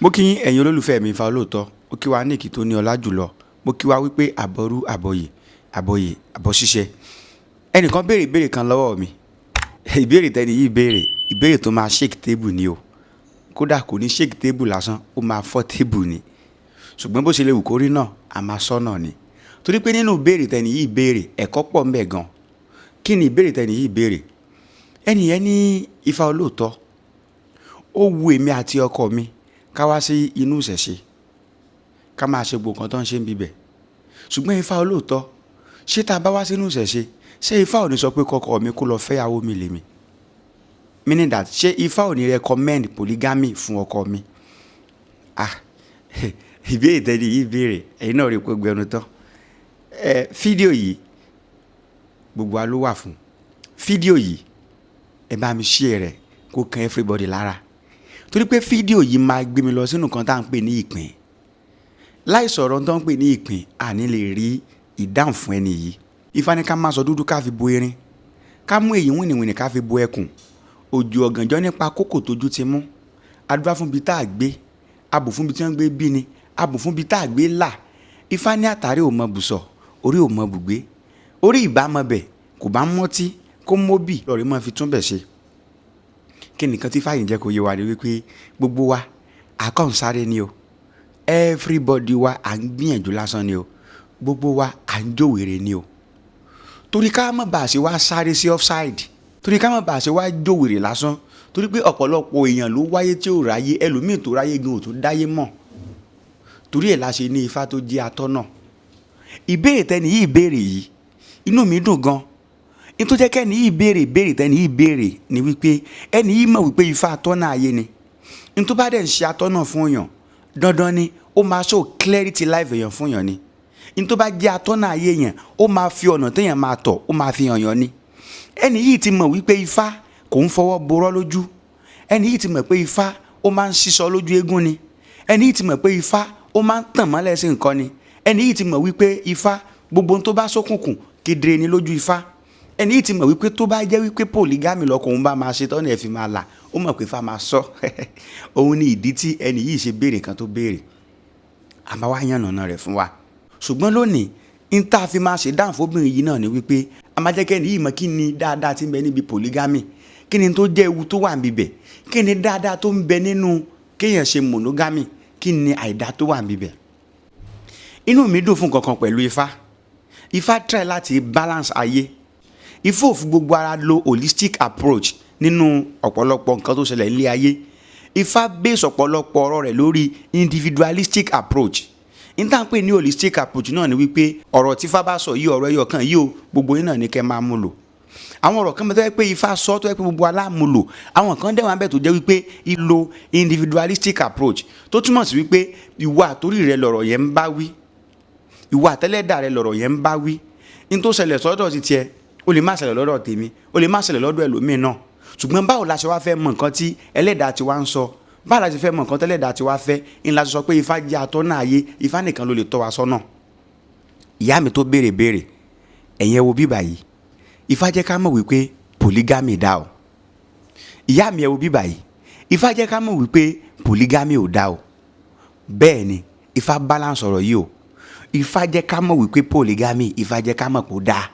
Mo kí yín ẹ̀yin olólùfẹ́ mi Ifá Olóòótọ́, mo kí wa ní èkì tó ní ọlá jùlọ, mo kí wa wípé àbọ̀rú àbọ̀yè àbọ̀yè àbọ̀ ṣíṣe. Ẹnìkan béèrè ìbéèrè kan lọ́wọ́ mi. Ìbéèrè tẹ́ni yìí béèrè, ìbéèrè tó máa shake table ni o. Kódà kò ní shake table lásán, ó máa fọ́ table ni. Ṣùgbọ́n bó ṣe lè wù kó rí náà, a máa sọ náà ni. Torí pé nínú ìbéèrè tẹ́ni yìí béèrè, ẹ̀kọ́ pọ̀ ń bẹ gan. Kí ni ìbéèrè tẹ́ni yìí béèrè? Ẹni yẹn ní Ifá Olóòótọ́, ó wu èmi àti ọkọ mi ká wá sí inú ìṣẹ̀ṣe ká máa ṣe gbogbo nǹkan tó ń ṣe ń bíbẹ̀. Ṣùgbọ́n Ifá Olóòótọ́, ṣé tá a bá wá sínú ìṣẹ̀ṣe, ṣé Ifá ò ní sọ pé kọ́kọ́ mi kó lọ fẹ́yàwó mi lèmi? Meaning that ṣé Ifá ò ní recommend polygamy fún ọkọ mi? Ìbéèrè tẹ́ni yìí béèrè, ẹ̀yin náà rí pé gbẹnu tán. Fídíò yìí gbogbo wa ló wà fún. Fídíò yìí ẹ bá mi share rẹ̀ kó kan everybody lára. Torí pé fídíò yìí máa gbé mi lọ sínú nǹkan tá à ń pè ní ìpín. Láì sọ̀rọ̀ tó ń pè ní ìpín, àní lè rí ìdáhùn fún ẹni yìí. Ifá ní ká máa sọ dúdú ká fi bo erin, ká mú èyí wìnìwìnì ká fi bo ẹkùn. Òjò ọ̀gànjọ́ nípa kókò tójú ti mú. Adúrà fún bi tá a gbé, abù fún bi tí wọ́n gbé bí ni, abù fún bi tá a gbé là. Ifá ní àtàrí ò mọ bùsọ̀, orí ò mọ bùgbé. Orí ìbá mọ bẹ̀, kò bá mọ́tí, kó móbì lọ́ọ̀rí máa fi tún bẹ̀ ṣe. Kí nìkan tí fáyìn jẹ́ kó yé wa ni wípé gbogbo wa àkọ́ǹsáré ni o. Everybody wa à ń gbìyànjú lásán ni o. Gbogbo wa à ń jòwèrè ni o. Torí ká má bàa ṣe wá sáré sí offside. Torí ká má bàa ṣe wá jòwèrè lásán. Torí pé ọ̀pọ̀lọpọ̀ èèyàn ló wáyé tí ò ráyé, ẹlòmíì tó ráyé gan ò tó dáyé mọ̀. Torí ẹ̀ la ṣe ní Ifá tó jẹ́ atọ́nà. Ìbéèrè tẹ́ni yìí béèrè yìí, inú mi dùn gan. In tó jẹ́ kẹ́ni yìí béèrè tẹ́ni yìí béèrè ni wípé ẹni yìí mọ̀ wípé Ifá atọ́nà ayé ni. In tó bá dẹ̀ ń ṣe atọ́nà fún èèyàn, dandan ni ó máa show clarity life èèyàn fún èèyàn ni. In tó bá jẹ́ atọ́nà ayé yẹn, ó máa fi ọ̀nà téèyàn máa tọ̀, ó máa fi hàn yàn ni. Ẹni yìí ti mọ̀ wípé Ifá kò ń fọwọ́ borọ́ lójú. Ẹni yìí ti mọ̀ pé Ifá ó máa ń sísọ lójú eégún ni. Ẹni yìí ti mọ̀ pé Ifá ó máa ń tàn mọ́lẹ̀ sí nǹkan ni. Ẹni yìí ti mọ̀ wípé Ifá gbogbo ohun tó bá ṣókùnkùn kedere ni lójú Ifá. Ẹni yìí ti mọ̀ wípé tó bá jẹ́ wípé polygamy lọkùnrin bá máa ṣe tọ́nà ẹ̀ fi máa là, ó mọ̀ pé Ifá máa sọ. Òun ni ìdí tí ẹni yìí ṣe béèrè kan tó béèrè. A máa wá yànnàná rẹ̀ fún wa. Ṣùgbọ́n lónìí, in tá a fi máa ṣe dáhùn fóbìnrin yìí náà ni wípé a máa jẹ́ kẹ́ni yìí mọ̀ kí ni dáadáa tí ń bẹ níbi polygamy, kí ni tó jẹ́ ewu tó wà níbẹ̀, kí ni dáadáa tó ń bẹ nínú kéèyàn ṣe monogamy, kí ni àìdá tó wà níbẹ̀. Inú mi dùn fún kankan pẹ̀lú Ifá. Ifá try láti balance ayé. Ifá ò fi gbogbo ara lo holistic approach nínú ọ̀pọ̀lọpọ̀ nǹkan tó ṣẹlẹ̀ nílé ayé. Ifá base ọ̀pọ̀lọpọ̀ ọ̀rọ̀ rẹ̀ lórí individualistic approach. In tá ń pè ní holistic approach náà ni wípé ọ̀rọ̀ tí Ifá bá sọ yìí, ọ̀rọ̀ ẹyọ kan yìí o, gbogbo yín náà ni kẹ́ máa mú lò. Àwọn ọ̀rọ̀ kan bẹ́ẹ̀ tó yẹ pé Ifá sọ tó yẹ pé gbogbo aláàmúlò. Àwọn kan dẹ̀ wá bẹ́ẹ̀ tó jẹ́ wípé ìlò individualistic approach tó túmọ̀ sí wípé ìwà àtórí rẹ̀ lọ̀rọ̀ yẹn ń bá wí. Ìwà àtẹ́lẹ́dà rẹ̀ lọ̀rọ̀ yẹn ń bá wí. In tó ṣẹlẹ̀ sọ́dọ̀ ti tiẹ̀, ó lè má ṣẹlẹ̀ lọ́dọ̀ tèmi, ó lè má ṣẹlẹ̀ lọ́dọ̀ ẹlòmíì náà. Ṣùgbọ́n báwo la ṣe wá fẹ́ mọ̀ nǹkan tí ẹlẹ́dàá ti wá ń sọ? Báwo la ṣe fẹ́ mọ̀ nǹkan tí ẹlẹ́dàá ti wá fẹ́? In la ṣe sọ pé Ifá jẹ́ atọ́nà ayé, Ifá nìkan ló lè tọ́ wa sọ́nà. Ìyá mi tó béèrè, ẹ̀yin ẹ wo bíbà yìí. Ifá jẹ́ ká mọ̀ wípé polygamy dá o. Ìyá mi ẹ wo bíbà yìí. Ifá jẹ́ ká mọ̀ wípé polygamy ò dá o. Bẹ́ẹ̀ ni, Ifá balance ọ̀rọ̀ yìí o. Ifá jẹ́ ká mọ̀ wípé polygamy, Ifá jẹ́ ká mọ̀ pé ó dá.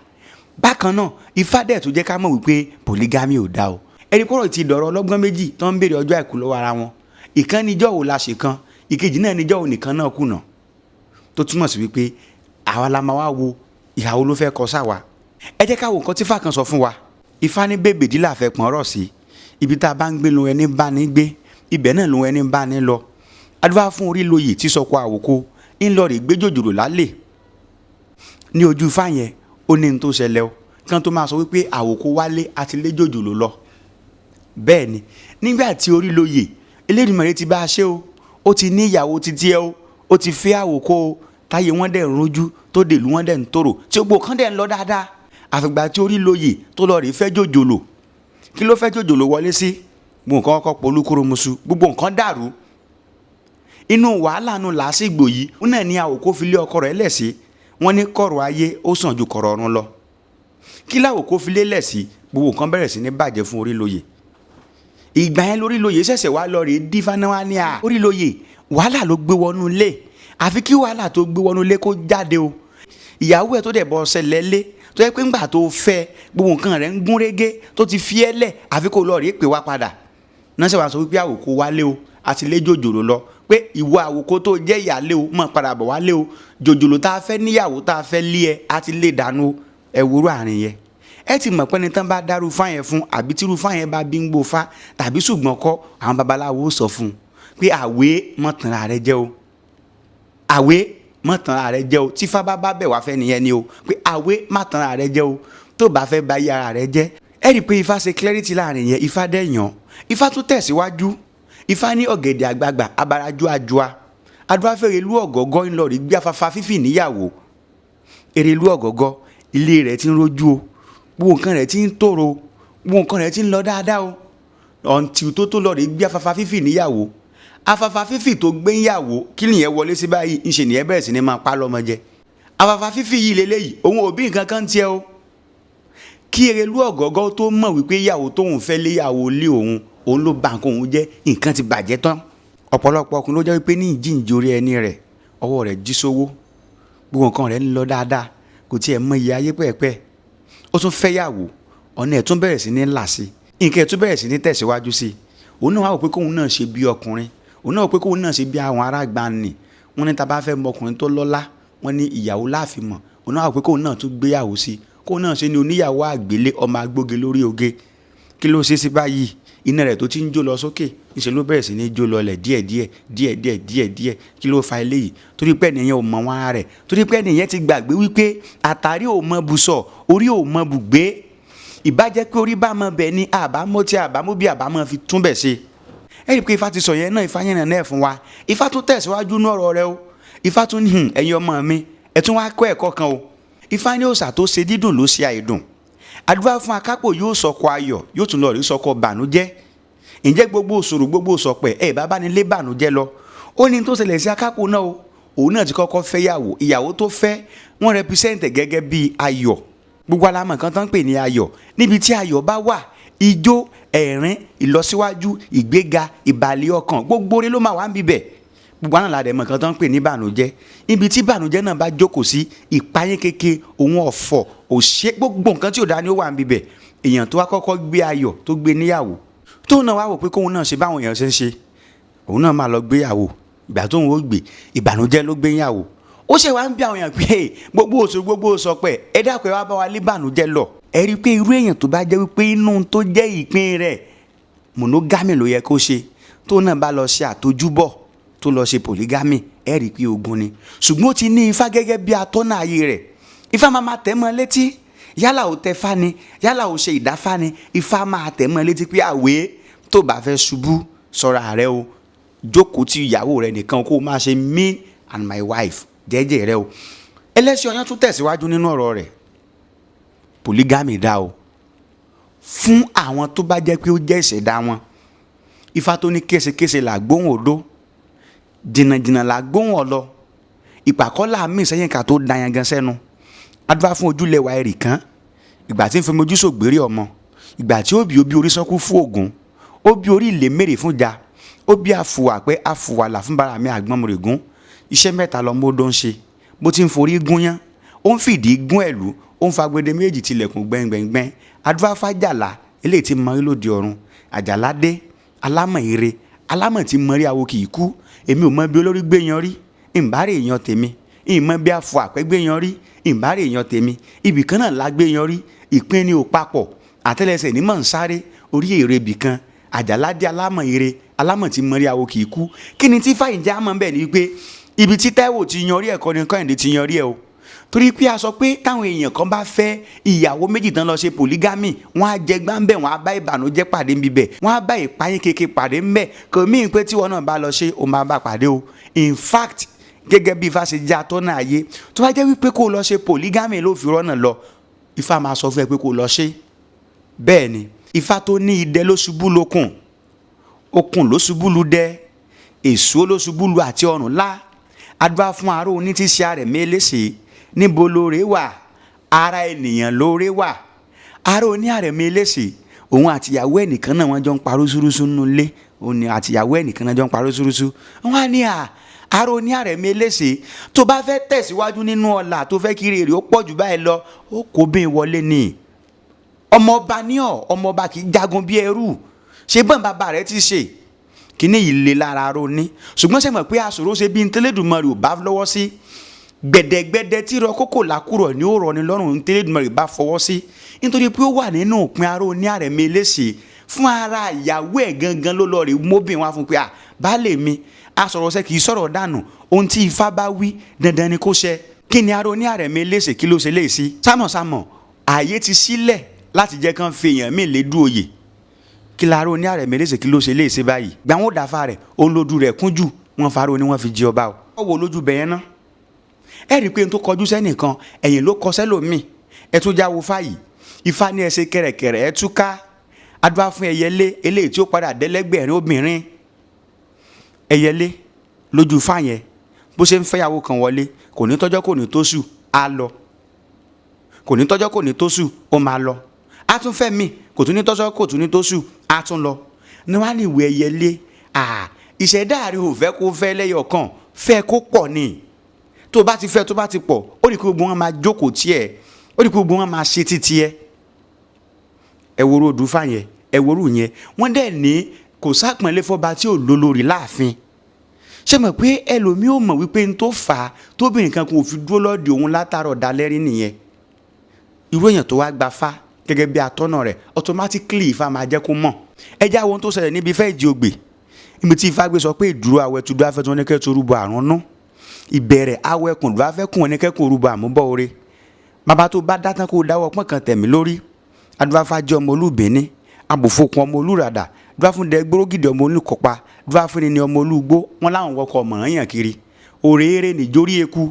Bákan náà, Ifá dẹ̀ tún jẹ́ ká mọ̀ wípé polygamy ò dá o. Ẹni pọ́rọ̀ ti dọ̀rọ̀ ọlọ́gbọ́n méjì tó ń béèrè ọjọ́ àìkú lọ́wọ́ ara wọn. Ìkan níjọ́ wo la ṣe kan, ìkejì náà níjọ́ wo nìkan náà kùnà. Tó túmọ̀ sí wípé àwa la máa wá wo ìhàwó ló fẹ́ kọ sáwa. Ẹ jẹ́ ká wo nǹkan tí Ifá kan sọ fún wa. Ifá ní bèbè dílà fẹ́ pọ̀n ọ̀rọ̀ sí. Ibi tá a bá ń gbé lóhun ẹni bá ní gbé, ibẹ̀ náà lóhun ẹni bá ní lọ. Adúbá fún orí lóyè tí sọkọ àwòkó ń lọ rè gbé jòjòló lálẹ́. Ní ojú Ifá yẹn, ó ní n tó ṣẹlẹ̀ o. Kan tó máa sọ wípé àwòkó wálé àti lé jòjòló lọ. Bẹ́ẹ̀ ni, nígbà tí orí lóyè, Elédùmarè ti bá a ṣe o. Ó ti ní ìyàwó títí ẹ o. Ó ti fẹ́ àwòkó o. Táyé wọn dẹ̀ ń rojú, tó dèlú wọn dẹ̀ ń tòrò. Tí gbogbo kan dẹ̀ ń lọ dáadáa. Àfìgbà tí orí lóyè tó lọ rè fẹ́ jòjòló. Kí ló fẹ́ jòjòló wọlé sí? Gbogbo nǹkan kọ́kọ́ polúkúrúmuṣu, gbogbo nǹkan dàrú. Inú wàhálà nù làásìgbò yìí, ó náà ní àwòkó fi lé ọkọ rẹ̀ lẹ̀ sí. Wọ́n ní kọ̀rọ̀ ayé ó sàn ju kọ̀rọ̀ ọ̀run lọ. Kí láwòkó fi lé lẹ̀ sí, gbogbo nǹkan bẹ̀rẹ̀ sí ní bàjẹ́ fún orí lóyè. Ìgbà yẹn lórí lóyè ṣẹ̀ṣẹ̀ wá lọ rè dífá náà wá ní à. Orí lóyè wàhálà ló gbé wọnú ilé àfi kí wàhálà tó gbé wọnú ilé kó jáde o. ìyàwó ẹ̀ tó dẹ̀ bọ́ ṣẹlẹ̀ lé tó yẹ pé ńgbà tó fẹ́ gbogbo nǹkan rẹ̀ ń gún régé tó ti fi ẹ́ lẹ̀ àfi kó lọ rí pé wá padà náà ṣe wàá sọ wípé àwòkó wálé o àti lé jòjòló lọ pé ìwọ àwòkó tó jẹ́ ìyálé o mọ̀ padà bọ̀ wálé o jòjòló tá a fẹ́ níyàwó tá a fẹ́ lé ẹ àti lé dànù ẹ wúrú àárín yẹn. ẹ ti mọ̀ pé ní tán bá dárú fáyẹn fún àbí tírú fáyẹn bá bí ń gbó fá tàbí ṣùgbọ́n kọ́ àwọn babaláwo sọ fún un pé àwé mọ̀tànra rẹ jẹ́ o àwé mọ̀tànra rẹ jẹ́ o tí fá bá bẹ̀ wá fẹ́ nìyẹn ni o pé àwé mọ̀tànra rẹ jẹ́ o tó bá fẹ́ bá yàrá rẹ jẹ́. ẹ rí i pé ifá ṣe clarity láàrin yẹn ifá dẹ̀yàn ifá tún tẹ̀síwájú ifá ní ọ̀gẹ̀dẹ̀ àgbagbà abarajú ajua adúlá fẹ́rẹ̀ ìlú ọ̀gọ́gọ́ ńlọ rí gbé afáfá fífì níyàwó èrè ìlú ọ̀gọ́gọ́ ilé rẹ̀ ti ń rojú o gbogbo nǹkan rẹ̀ ti ń tòrò gbogbo nǹkan rẹ̀ ti ń lọ dáadáa o ọ̀ǹtì tó lọ rí gbé afáfá fífì níyàwó afáfá fífì tó gbé níyàwó kí nìyẹn wọlé sí báyìí ńṣe nìyẹn bẹ̀rẹ̀ sí ni máa pa lọ́mọ jẹ afáfá fífì yìí lélẹ́yìí òun òbí nǹkan kan tiẹ̀ o kí Erelú ọ̀gọ́gọ́ tó mọ̀ wípé ìyàwó tóun fẹ́ léyàwó lé òun ló ba nǹkan òun jẹ́ nǹkan ti bàjẹ́ tán ọ̀pọ̀lọpọ̀ ọkùnrin ló jẹ́ wípé ní ìjíǹde orí ẹni rẹ̀ ọwọ́ rẹ̀ jí sówó gbogbo nǹkan rẹ̀ ń lọ dáadáa kò tiẹ̀ mọ iye ayé pẹ́ẹ́pẹ́ ó tún fẹ́ yàwó ọ̀nà ẹ̀ tún bẹ̀rẹ̀ sí ní là sí nǹkan ẹ̀ tún bẹ̀rẹ̀ sí ní tẹ̀síwájú sí òun náà wá wò pé kóun náà ṣe bí ọkùnrin òun náà wò pé kóun náà ṣe bí àwọn aráàgbani wọn ní tá bá fẹ́ mọ ọkùnrin tó lọ́lá wọn ní ìyàwó láàfin mọ̀ òun náà wò pé kóun náà tún gbéyàwó sí kóun náà ṣe ní oníyàwó àgbélé ọmọ agbóge lórí oge kí ló ṣe sí báyìí iná rẹ̀ tó ti ń jó lọ sókè níṣẹ́ ló bẹ̀rẹ̀ sí ní jó lọlẹ̀ díẹ̀díẹ̀ kí ló fa eléyìí torí pé ẹnìyẹn ò mọ wọn ara rẹ̀ torí pé ẹnìyẹn ti gbàgbé wípé àtàrí ò mọ bùsọ̀ orí ò mọ bùgbé ìbàjẹ́ pé orí bá mọ bẹ̀ ni àbámọ́ tí àbámọ́ bí àbámọ́ fi tún bẹ̀ ṣe. ẹ rí i pé ifá ti sọ yẹn náà ifá yẹn náà fún wa ifá tún tẹ̀síwájú ní ọ̀rọ̀ rẹ o ifá tún ní ẹ̀yin ọmọ mi ẹ̀ tún wá kọ́ ẹ̀kọ́ kan o ifá ní òòṣà tó ṣe dídùn ló ṣe àìdùn àdúrà fún akápò yóò sọkọ ayọ̀ yóò tún lọ rí sọkọ bànújẹ́ ǹjẹ́ gbogbo òṣòro gbogbo òṣọpẹ̀ bàbá ni lé bànújẹ́ lọ ó ní tó ṣẹlẹ̀ sí akápò náà o òun náà ti kọ́kọ́ fẹ́ ìyàwó tó fẹ́ wọ́n rẹpísẹ́ǹtẹ̀ gẹ́gẹ́ bí ayọ̀ gbogbo alámọ̀ kan tán ń pè ní ayọ̀ níbi tí ayọ̀ bá wà ijó ẹ̀rín ìlọsíwájú ìgbéga ìbàlẹ̀ ọkàn gbogbo orí ló máa wà ń bíbẹ̀ gbogbo àwọn àlàdé mọ̀ kan tán ń pè ní bànújẹ́ níbi tí bànújẹ́ náà bá jókòó sí ìpayín kéke òun ọ̀fọ̀ òṣè gbogbo nǹkan tí ò dá ní ó wà ń bíbẹ̀ èèyàn tó wá kọ́kọ́ gbé ayọ̀ tó gbé níyàwó tóun náà wá wò pé kóun náà ṣe báwọn èèyàn ṣe ń ṣe òun náà máa lọ gbéyàwó ìgbà tóun ó gbé ìbànújẹ́ ló gbéyàwó ó ṣe wá ń bí àwọn èèyàn pé gbogbo òṣọpẹ́ ẹ dákun ẹ wá bá wa lé bànújẹ́ lọ ẹ rí i pé irú èèyàn tó bá jẹ́ wípé inú tó jẹ́ ìpín rẹ̀ monogamy ló yẹ kó ṣe tóun náà bá lọ ṣe àtojúbọ̀ tó lọ ṣe polygamy ẹ rí i pé ogun ni ṣùgbọ́n ó ti ní ifá gẹ́gẹ́ bí atọ́nà ayé rẹ̀ ifá máa tẹ̀ mọ́ létí yálà ò tẹ fá ni yálà ò ṣe ìdáfá ni ifá máa tẹ̀ mọ́ létí pé àwé tó bá fẹ́ ṣubú sọ́ra rẹ o jókòó tí ìyàwó rẹ nìkan kó máa ṣe me and my wife jẹ́jẹ́ rẹ o. ẹlẹ́sìn ọyàn tún tẹ̀síwájú nínú ọ̀rọ̀ rẹ̀ polygamy dá o fún àwọn tó bá jẹ́ pé ó jẹ́ ìṣẹ̀dá wọn ifá tó ní késekése là gbóhùn odó jìnnàjìnnà là gbóhùn ọlọ ìpàkọ́lá mi sẹ́yìn ká tó da yan gan sẹ́nu adúlá fún ojúlẹ̀ wa ẹ̀rì kan ìgbà tí ń fi mojú sògbéré ọmọ ìgbà tí ó bí orí sọ́kú fún ògùn ó bí orí ilé mèrè fún ja ó bí àfùwà pé àfùwà là fún bara mi àgbọ̀nmọ̀rẹ̀gún iṣẹ́ mẹ́ta lọ́mọ ó dó ń ṣe bó ti ń forí gún yán ó ń fìdí gún ẹ̀lú ó ń fagbede méjì tilẹ̀kùn gbẹ̀ngbẹ̀ngbẹ̀n adúlá fàjàlá eléyìí ti mọ lóde ọ̀run àjàlá dé alámọ̀ ire alámọ̀ tí mọ̀rí awo kì í kú èmi ò mọ bí olórí gbé yan rí ìbárè èèyàn tèmi ìmọ̀ bí afọ àpẹ́ gbé yan rí ìbárè èèyàn tèmi ibì kan náà la gbé yan rí ìpín ni ò papọ̀ àtẹ́lẹsẹ̀ ní mọ̀ ń sáré orí èrè ibì kan àjàládé alámọ̀ ire alámọ̀ tí mọ̀rí awo kì í kú kí ni tí fàyìnjá mọ̀ bẹ́ẹ̀ ni wípé ibi tí Táíwò ti yan rí ẹ̀kọ́ ni Kẹ́hìndé ti yan rí ẹ̀ o torí pé a sọ pé táwọn èèyàn kan bá fẹ́ ìyàwó méjì tán lọ ṣe polygamy wọ́n á jẹ gbáǹbẹ̀ wọ́n á bá ìbànújẹ́ pàdé níbẹ̀ wọ́n á bá ìpayín kéke pàdé ńbẹ̀ kò mí pé tí wọ́n náà bá lọ ṣe ó máa bá pàdé o in fact gẹ́gẹ́ bí Ifá ṣe jẹ́ atọ́nà ayé tó bá jẹ́ wípé kó lọ ṣe polygamy ló fi rọ́nà lọ Ifá máa sọ fún ẹ pé kó lọ ṣe bẹ́ẹ̀ ni Ifá tó ní idẹ ló ṣubú lókun okùn ló ṣubú lu dẹ èso ló ṣubú lu àti ọrùn lá adúlá fún aró oní tí ṣe àrẹ̀ mélèṣe níbo lóore wà ara ènìyàn lóore wà aró oní àrẹ̀ mélèṣe òun àtìyàwó ẹnìkan náà wọ́n jọ ń parọ́ ṣúrúṣú nínú ilé òun ni àtìyàwó ẹnìkan náà jọ ń parọ́ ṣúrúṣú. Wọ́n á ní aró ní Àrẹ̀mú Eléṣe tó bá fẹ́ tẹ̀síwájú nínú ọlá tó fẹ́ kiri èrè ó pọ̀ jù báyìí lọ ó kó bẹ́ẹ̀ wọlé ni. Ọmọọba ní ọmọọba kì í jagun bí ẹrú ṣé bọ́n bàbá rẹ̀ ti ṣe kíní yìí lé lára aró ní. Ṣùgbọ́n ṣe mọ̀ pé àṣòro ṣe bí ntẹ́lẹ̀dùmarè ò bá lọ́wọ́ sí gbẹ̀dẹ̀gbẹ̀dẹ̀ tí rọ kókò làkúrọ̀ ní ó rọ ni lọ́rùn ntẹ́lẹ̀dùmarè bá fọwọ́ sí nítorí pé ó wà nínú òpin aró ní Àrẹ̀mú Eléṣe fún ara ìyàwó ẹ̀ gangan ló lọ rí móbìn wá fún pé baálé mi asọ̀rọ̀ṣẹ́ kì í sọ̀rọ̀ dànù ohun tí Ifá bá wí dandan ni kó ṣẹ. Kí ni aró ní Àrẹ̀mú Eléṣe kí ló ṣe lè sí. sámọ̀sámọ̀ ààyè ti sílẹ̀ láti jẹ́ kán fi èèyàn míì lédú oyè. Kí la aró ní Àrẹ̀mú Eléṣe kí ló ṣe lè ṣe báyìí. gbà wọn ò dáfà rẹ̀ olódù rẹ̀ kúnjù wọn faró ni wọ́n fi jí ọba o. wọ́n wo lójú bẹ̀yẹn ná. ẹ rí i pé n tó kọjú sẹ́nìkan ẹ̀yìn ló kọ sẹ́lòmíì. ẹ tún jáwo fáyì Ifá ní ẹ ṣe kẹ̀rẹ̀kẹ̀rẹ̀ ẹ túká adúlá fún ẹyẹlé eléyìí tí ó padà dẹ́lẹ́gbẹ̀rin obìnrin. Ẹyẹlé lójú fáyẹn bó ṣe ń fẹ́yàwó kan wọlé kò ní tọ́jọ́ kò ní tóṣù á lọ, kò ní tọ́jọ́ kò ní tóṣù ó máa lọ, á tún fẹ́ mi kò tún ní tọ́jọ́ kò tún ní tóṣù á tún lọ. Ní wàá ní ìwé ẹyẹlé ìṣẹ̀dá rẹ̀ ò fẹ́ kó fẹ́ lẹ́yọ̀ kan fẹ́ kó pọ̀ ni. Tó bá ti fẹ́ tó bá ti pọ̀ ó rí i pé gbogbo wọn máa jókòó tiẹ̀ ó rí i pé gbogbo wọn máa ṣe títí ẹ. ẹ wo ròdù fáyẹn ẹ wo rù yẹn wọ́n dẹ̀ ní kò sápọ̀nlé fọba tí ò lólórí láàfin. Ṣé mọ̀ pé ẹlòmíì ò mọ̀ wípé n tó fà á tóbìnrin kan kò fi dúró lọ́ọ̀dì òun látàrọ̀ dalẹ́rí nìyẹn. Irú èèyàn tó wá gba Fá gẹ́gẹ́ bí atọ́nà rẹ̀ automatically Ifá máa jẹ́ kó mọ̀. ẹ já ohun tó ṣẹlẹ̀ níbi Ifá Ìjì Ògbè ibi tí Ifá gbé sọ pé ìdúró Awẹ́túndú afẹ́tún oníkẹ́ tó rúbọ àrùn nú ìbẹ̀rẹ̀ Awẹ́kùndú afẹ́kùn oníkẹ́ kó rúbọ àmúbọ̀ oore. Bàbá tó bá dá tán kó dáwọ́ pọ́n kan tẹ̀mí lórí adúláfà jẹ́ ọmọ olúbìíní abòfokùn ọmọ olúradà dúráfúndẹ gbórógìdì ọmọ olùkọpa dúráfúnni ni ọmọ olúgbó wọn láwọn wọkọ ọmọ èèyàn kiri òrèèrè nìjórí eku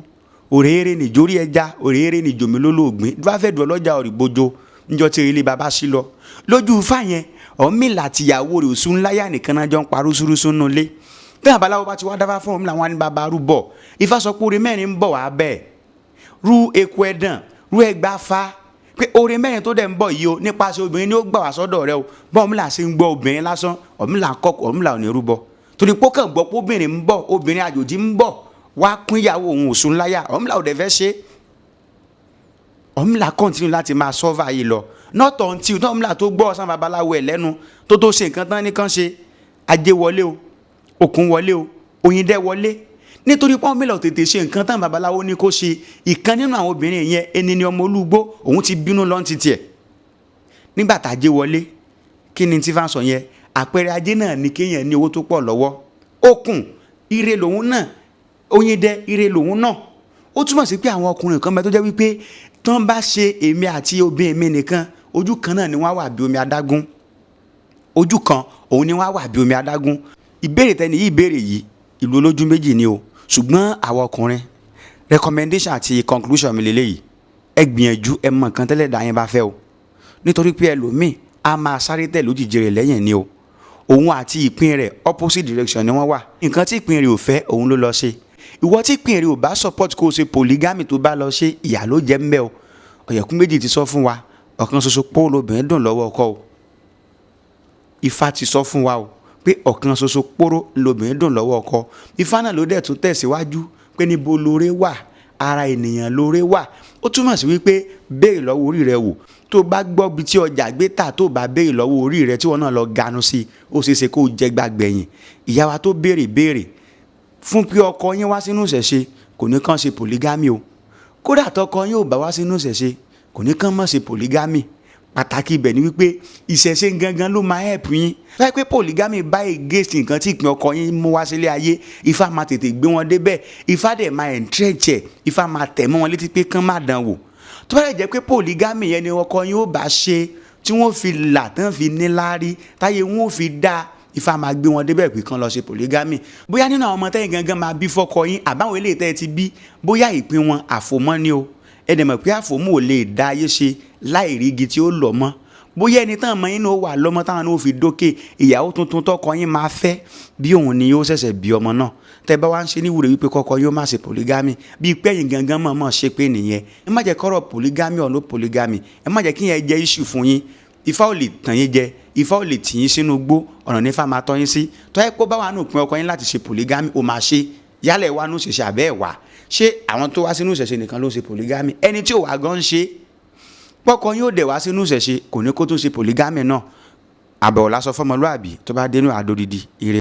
òrèèrè nìjórí ẹja òrèèrè nìjòmí lólóògbín dúráfẹdù ọlọjà òrìbójó níjọ tí ilé baba sí lọ lójú Ifá yẹn Ọ̀rúnmìlà àtìyàwó rẹ̀ òsùn láyà nìkan náà jọ ń parú súrúsú nulẹ̀ tí àbáláwo bá ti wá dáfá fún Ọ̀rúnmìlà wọn ní baba rúbọ Ifá sọ pé oore mẹ́rin ń bọ̀ wá bẹ́ẹ̀ rú eku ẹdàn rú ẹgbàá Fá pé oore mẹ́rin tó dẹ̀ ń bọ̀ yìí o nípasẹ̀ obìnrin ni ó gbà wá sọ́dọ̀ rẹ o bọ́ Ọ̀rúnmìlà ṣe ń gbọ́ obìnrin lásán Ọ̀rúnmìlà kọ́kọ́ Ọ̀rúnmìlà ò ní rúbọ torí pé ó kàn gbọ́ pé obìnrin ń bọ̀ obìnrin àjòjì ń bọ̀ wá pín ìyàwó òun òsùn láyà Ọ̀rúnmìlà ò dẹ̀ fẹ́ ṣe Ọ̀rúnmìlà continue láti máa sọ́fà yìí lọ not until Ọ̀rúnmìlà tó gbọ́ ọ̀sán babaláwo ẹ̀ lẹ́nu tó ṣe nǹkan tán ní kán ṣe ajé wọlé o òkun wọlé o Oyindẹ wọlé nítorí pé Ọ̀rúnmìlà ò tètè ṣe nǹkan tán babaláwo ní kó ṣe ìkan nínú àwọn obìnrin yẹn ẹni ni ọmọ olúgbó òun ti bínú lọ́n ti tiẹ̀ nígbà tá ajé wọlé kí ni tí Ifá sọ yẹn àpẹẹrẹ ajé náà ni kéèyàn ní owó tó pọ̀ lọ́wọ́ òkun ire lòun náà Oyindẹ ire lòun náà ó túmọ̀ sí pé àwọn ọkùnrin kan bẹ tó jẹ́ wípé tán bá ṣe èmi àti obìnrin mi nìkan ojú kan náà ni wọ́n wà bí omi adágún ojú kan òun ni wọ́n wà bí omi adágún ìbéèrè tẹ́ni yìí ìbéèrè yìí ìlú olójú méjì ni o ṣùgbọ́n àwọn ọkùnrin recommendation àti conclusion mi lélẹ́yìí ẹ gbìyànjú ẹ mọ nǹkan tẹ́lẹ̀ dá yẹn bá fẹ́ o nítorí pé ẹlòmíì a máa sáré tẹ̀ lójijì rẹ̀ lẹ́yìn ni o òun àti ìpín rẹ̀ opposite direction ni wọ́n wà nǹkan tí ìpín rẹ̀ ò fẹ́ òun ló lọ ṣe ìwọ tí ìpín rẹ̀ ò bá support kó o ṣe polygamy tó bá lọ ṣe ìyà ló jẹ́ ńbẹ́ o Ọ̀yẹ̀kún méjì ti sọ fún wa ọ̀kan ṣoṣo pọ́ lóbìnrin dùn lọ́wọ́ ọkọ o Ifá ti sọ fún wa o pé ọ̀kan ṣoṣo póró lóbìnrin dùn lọ́wọ́ ọkọ Ifá náà ló dẹ̀ tún tẹ̀síwájú pé níbo lóore wà ara ènìyàn lóore wà ó túmọ̀ sí wípé béèrè lọ́wọ́ orí rẹ wò tó bá gbọ́ bí tí ọjà gbé tà tó bá béèrè lọ́wọ́ orí rẹ tí wọ́n náà lọ ganu sí ó ṣeé ṣe kó jẹ́ gbàgbẹ̀yìn ìyá wa tó béèrè fún pé ọkọ yín wá sínú ìṣẹ̀ṣe kò ní kàn ṣe polygamy o kódà tọkọ yín ò bá wá sínú ìṣẹ̀ṣe kò ní kàn má ṣe polygamy pàtàkì ibẹ̀ ni wípé ìṣẹ̀ṣe gangan ló máa help yín láì pé polygamy bá against nǹkan tí ìpín ọkọ yín mú wá sílé ayé Ifá máa tètè gbé wọn débẹ̀ Ifá dẹ̀ máa entrench ẹ̀ Ifá máa tẹ̀ mọ́ wọn létí pé kán má dán wò tó bá lè jẹ́ pé polygamy yẹn ni ọkọ yín ó bá ṣe tí wọ́n fi là tán fi níláárí táyé wọn ò fi dá Ifá máa gbé wọn débẹ̀ pé kán lọ ṣe polygamy bóyá nínú àwọn ọmọ tẹ́yìn gangan máa bí fọ́kọ yín àbáwọn eléyìí tẹ́ ti bí bóyá ìpín wọn àfòmọ́ ni o ẹ̀dẹ̀ mọ̀ pé àfòmọ́ ò lè dá ayé ṣe láì rí igi tí ó lọ mọ́ bóyá ẹni tán ọmọ yín náà wà lọ́mọ táwọn náà fi dókè ìyàwó tuntun tọkọ yín máa fẹ́ bí òun ni yóò ṣẹ̀ṣẹ̀ bí ọmọ náà tẹ́ bá wá ń ṣe níwúre wípé kọ́kọ́ yóò má ṣe polygamy bíi pẹ́yìn gangan mọ̀ ṣe pé nìyẹn ẹ má jẹ́ kọ́rọ̀ polygamy or no polygamy ẹ má jẹ́ kí yẹn jẹ́ issue fún yín Ifá ò lè tàn yín jẹ, Ifá ò lè tì yín sínú igbó, ọ̀nà nífá máa tọ́ yín sí. Tó yẹ kó bá wà nù pín ọkọ yín láti ṣe polygamy, ó máa ṣe. Yálẹ̀ wá nù ṣẹ̀ṣẹ̀ àbẹ́ ẹ̀ wá. Ṣé àwọn tó wá sínú ìṣẹ̀ṣe nìkan ló ṣe polygamy? Ẹni tí ò wá gan ṣe pọ́kọ yín ò dẹ̀ wá sínú ìṣẹ̀ṣe kò ní kó tún ṣe polygamy náà. Àbẹ̀wò lásán fọmọlúàbí tó bá dénú àdó dídì ire.